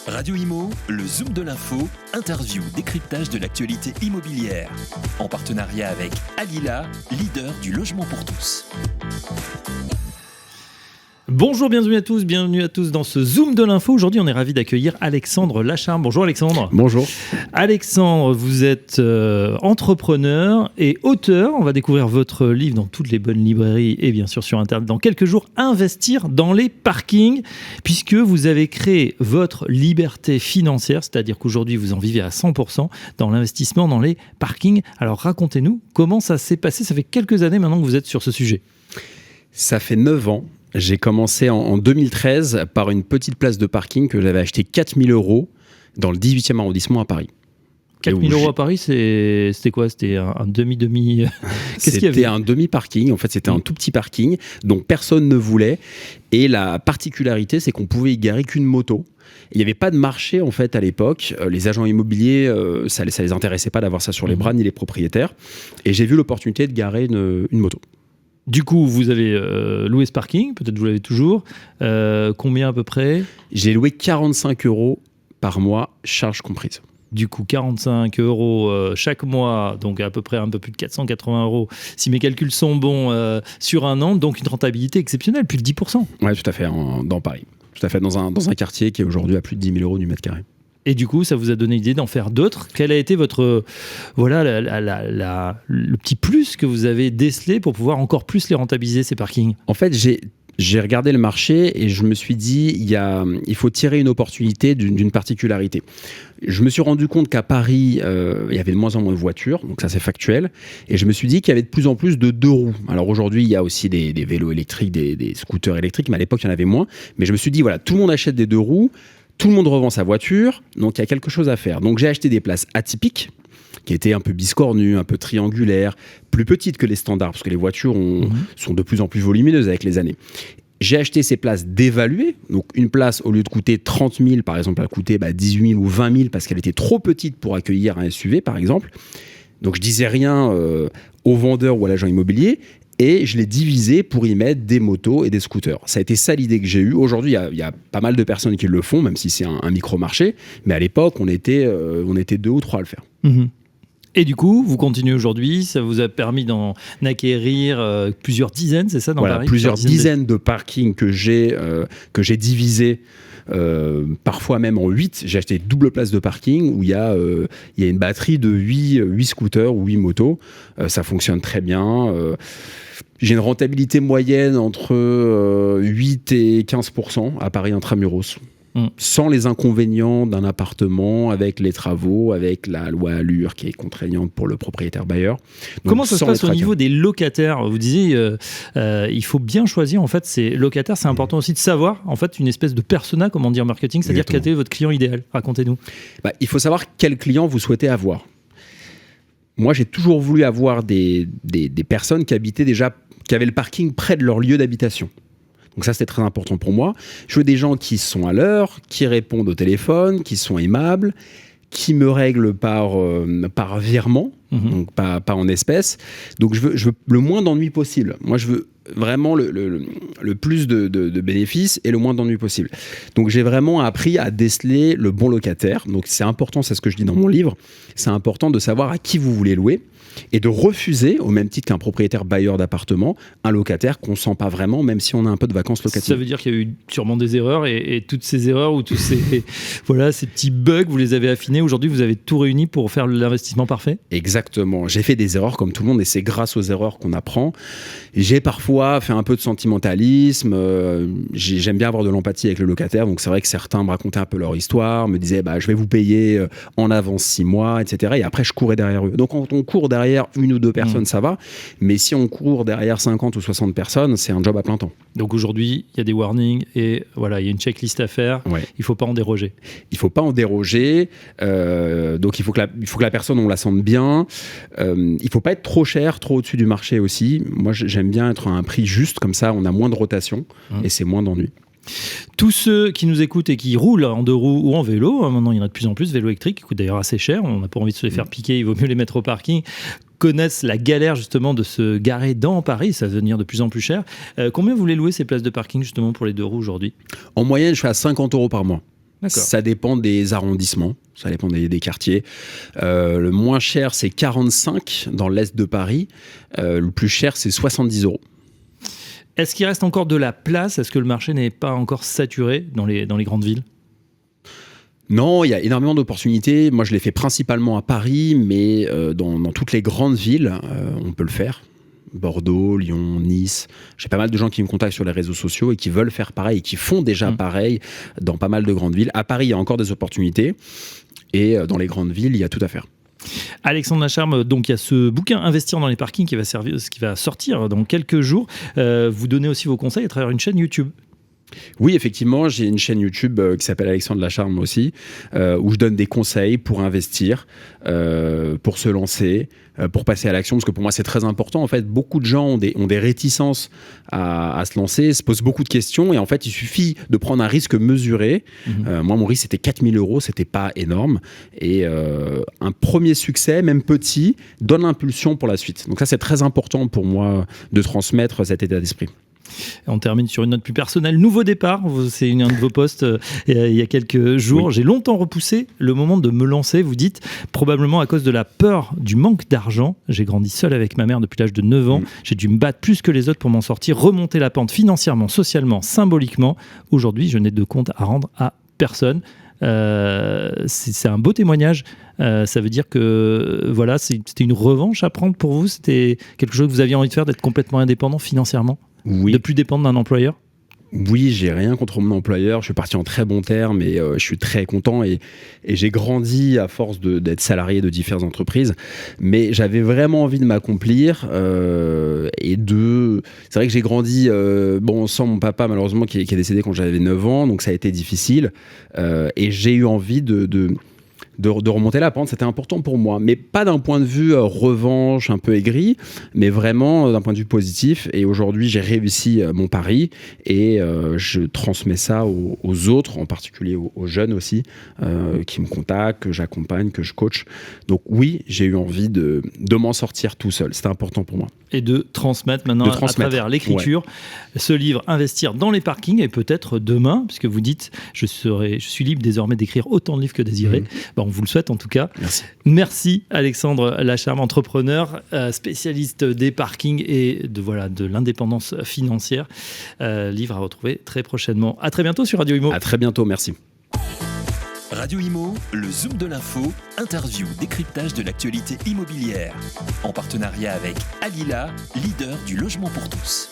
Radio Imo, le Zoom de l'info, interview, décryptage de l'actualité immobilière. En partenariat avec Alila, leader du logement pour tous. Bonjour, bienvenue à tous dans ce Zoom de l'info. Aujourd'hui, on est ravis d'accueillir Alexandre Lacharme. Bonjour Alexandre. Bonjour. Alexandre, vous êtes entrepreneur et auteur. On va découvrir votre livre dans toutes les bonnes librairies et bien sûr sur Internet dans quelques jours. Investir dans les parkings, puisque vous avez créé votre liberté financière, c'est-à-dire qu'aujourd'hui, vous en vivez à 100% dans l'investissement dans les parkings. Alors racontez-nous comment ça s'est passé. Ça fait quelques années maintenant que vous êtes sur ce sujet. Ça fait 9 ans. J'ai commencé en 2013 par une petite place de parking que j'avais acheté 4 000 € dans le 18e arrondissement à Paris. 4 000 € à Paris, c'était quoi? C'était un demi-demi. Qu'est-ce qu'il y avait? C'était un demi-parking. En fait, c'était un tout petit parking dont personne ne voulait. Et la particularité, c'est qu'on pouvait y garer qu'une moto. Il n'y avait pas de marché en fait à l'époque. Les agents immobiliers, ça les intéressait pas d'avoir ça sur les bras, ni les propriétaires. Et j'ai vu l'opportunité de garer une moto. Du coup, vous avez loué ce parking, peut-être vous l'avez toujours. Combien à peu près? J'ai loué 45 € par mois, charges comprises. Du coup, 45 € chaque mois, donc à peu près un peu plus de 480 €, si mes calculs sont bons, sur un an, donc une rentabilité exceptionnelle, plus de 10%. Oui, tout à fait, dans Paris. Tout à fait, dans un quartier qui est aujourd'hui à plus de 10 000 € du mètre carré. Et du coup, ça vous a donné l'idée d'en faire d'autres. Quel a été votre, le petit plus que vous avez décelé pour pouvoir encore plus les rentabiliser, ces parkings? En fait, j'ai regardé le marché et je me suis dit, il faut tirer une opportunité d'une particularité. Je me suis rendu compte qu'à Paris, il y avait de moins en moins de voitures, donc ça c'est factuel. Et je me suis dit qu'il y avait de plus en plus de deux roues. Alors aujourd'hui, il y a aussi des vélos électriques, des scooters électriques, mais à l'époque, il y en avait moins. Mais je me suis dit, voilà, tout le monde achète des deux roues. Tout le monde revend sa voiture, donc il y a quelque chose à faire. Donc j'ai acheté des places atypiques, qui étaient un peu biscornues, un peu triangulaires, plus petites que les standards, parce que les voitures sont de plus en plus volumineuses avec les années. J'ai acheté ces places dévaluées, donc une place, au lieu de coûter 30 000, par exemple, elle coûtait 18 000 ou 20 000, parce qu'elle était trop petite pour accueillir un SUV, par exemple. Donc je disais rien au vendeur ou à l'agent immobilier, et je l'ai divisé pour y mettre des motos et des scooters. Ça a été ça l'idée que j'ai eue. Aujourd'hui, il y a pas mal de personnes qui le font, même si c'est un micro-marché. Mais à l'époque, on était 2 ou 3 à le faire. Et du coup, vous continuez aujourd'hui. Ça vous a permis d'en acquérir plusieurs dizaines, c'est ça, dans Paris? Plusieurs dizaines de parkings que j'ai divisés. Parfois même en 8, j'ai acheté double place de parking où il y a une batterie de 8 scooters ou 8 motos. Ça fonctionne très bien. J'ai une rentabilité moyenne entre 8 et 15% à Paris intramuros. Sans les inconvénients d'un appartement, avec les travaux, avec la loi Allure qui est contraignante pour le propriétaire bailleur. Donc, comment ça se passe au niveau des locataires? Vous disiez, il faut bien choisir en fait ces locataires. C'est important aussi de savoir en fait une espèce de persona, comment dire, marketing, c'est-à-dire quel est votre client idéal. Racontez-nous. Il faut savoir quel client vous souhaitez avoir. Moi, j'ai toujours voulu avoir des personnes qui avaient le parking près de leur lieu d'habitation. Donc ça, c'était très important pour moi. Je veux des gens qui sont à l'heure, qui répondent au téléphone, qui sont aimables, qui me règlent par virement, donc pas en espèces. Donc je veux le moins d'ennuis possible. Moi, je veux vraiment le plus de bénéfices et le moins d'ennuis possible. Donc j'ai vraiment appris à déceler le bon locataire. Donc c'est important, c'est ce que je dis dans mon livre, c'est important de savoir à qui vous voulez louer et de refuser, au même titre qu'un propriétaire bailleur d'appartement, un locataire qu'on ne sent pas vraiment, même si on a un peu de vacances locatives. Ça veut dire qu'il y a eu sûrement des erreurs et toutes ces erreurs ou tous ces petits bugs, vous les avez affinés. Aujourd'hui, vous avez tout réuni pour faire l'investissement parfait? Exactement. J'ai fait des erreurs comme tout le monde et c'est grâce aux erreurs qu'on apprend. J'ai parfois fait un peu de sentimentalisme. J'aime bien avoir de l'empathie avec le locataire. Donc c'est vrai que certains me racontaient un peu leur histoire, me disaient je vais vous payer en avance 6 mois, etc. Et après, je courais derrière eux. Donc quand on court derrière une ou deux personnes, ça va. Mais si on court derrière 50 ou 60 personnes, c'est un job à plein temps. Donc aujourd'hui, il y a des warnings et voilà, il y a une checklist à faire. Ouais. Il ne faut pas en déroger. Il ne faut pas en déroger. Donc il faut que la personne, on la sente bien. Il ne faut pas être trop cher, trop au-dessus du marché aussi. Moi, j'aime bien être à un prix juste. Comme ça, on a moins de rotation et c'est moins d'ennui. Tous ceux qui nous écoutent et qui roulent en 2 roues ou en vélo, maintenant il y en a de plus en plus, vélos électriques, qui coûtent d'ailleurs assez cher, on n'a pas envie de se les faire piquer, il vaut mieux les mettre au parking, connaissent la galère justement de se garer dans Paris, ça va devenir de plus en plus cher. Combien vous voulez louer ces places de parking justement pour les 2 roues aujourd'hui? En moyenne, je suis à 50 € par mois. D'accord. Ça dépend des arrondissements, ça dépend des quartiers. Le moins cher, c'est 45 dans l'est de Paris. Le plus cher, c'est 70 €. Est-ce qu'il reste encore de la place ? Est-ce que le marché n'est pas encore saturé dans les grandes villes ? Non, il y a énormément d'opportunités. Moi, je l'ai fait principalement à Paris, mais dans toutes les grandes villes, on peut le faire. Bordeaux, Lyon, Nice. J'ai pas mal de gens qui me contactent sur les réseaux sociaux et qui veulent faire pareil et qui font déjà pareil dans pas mal de grandes villes. À Paris, il y a encore des opportunités et dans les grandes villes, il y a tout à faire. Alexandre Lacharme, donc il y a ce bouquin Investir dans les parkings qui va sortir dans quelques jours. Vous donnez aussi vos conseils à travers une chaîne YouTube. Oui, effectivement, j'ai une chaîne YouTube qui s'appelle Alexandre Lacharme aussi, où je donne des conseils pour investir, pour se lancer, pour passer à l'action, parce que pour moi c'est très important. En fait, beaucoup de gens ont des réticences à se lancer, se posent beaucoup de questions, et en fait il suffit de prendre un risque mesuré. Moi, mon risque c'était 4 000 €, c'était pas énorme, et un premier succès, même petit, donne l'impulsion pour la suite. Donc ça, c'est très important pour moi de transmettre cet état d'esprit. On termine sur une note plus personnelle. Nouveau départ, c'est un de vos posts il y a quelques jours. Oui. J'ai longtemps repoussé le moment de me lancer. Vous dites, probablement à cause de la peur du manque d'argent. J'ai grandi seul avec ma mère depuis l'âge de 9 ans. J'ai dû me battre plus que les autres pour m'en sortir, remonter la pente financièrement, socialement, symboliquement. Aujourd'hui, je n'ai de compte à rendre à personne. C'est un beau témoignage. Ça veut dire que voilà, c'était une revanche à prendre pour vous. C'était quelque chose que vous aviez envie de faire, d'être complètement indépendant financièrement. Oui. De plus dépendre d'un employeur ? Oui, j'ai rien contre mon employeur. Je suis parti en très bons termes et je suis très content. Et j'ai grandi à force d'être salarié de différentes entreprises. Mais j'avais vraiment envie de m'accomplir. C'est vrai que j'ai grandi sans mon papa, malheureusement, qui est décédé quand j'avais 9 ans. Donc ça a été difficile. Et j'ai eu envie de remonter la pente, c'était important pour moi, mais pas d'un point de vue revanche, un peu aigri, mais vraiment d'un point de vue positif. Et aujourd'hui, j'ai réussi mon pari et je transmets ça aux autres, en particulier aux jeunes aussi, qui me contactent, que j'accompagne, que je coach. Donc oui, j'ai eu envie de m'en sortir tout seul. C'était important pour moi. Et de transmettre maintenant à travers l'écriture, ce livre Investir dans les parkings, et peut-être demain, puisque vous dites je suis libre désormais d'écrire autant de livres que désiré. On vous le souhaite en tout cas. Merci Alexandre Lacharme, entrepreneur, spécialiste des parkings et de l'indépendance financière. Livre à retrouver très prochainement. À très bientôt sur Radio Imo. À très bientôt, merci. Radio Imo, le Zoom de l'info, interview, décryptage de l'actualité immobilière. En partenariat avec Alila, leader du logement pour tous.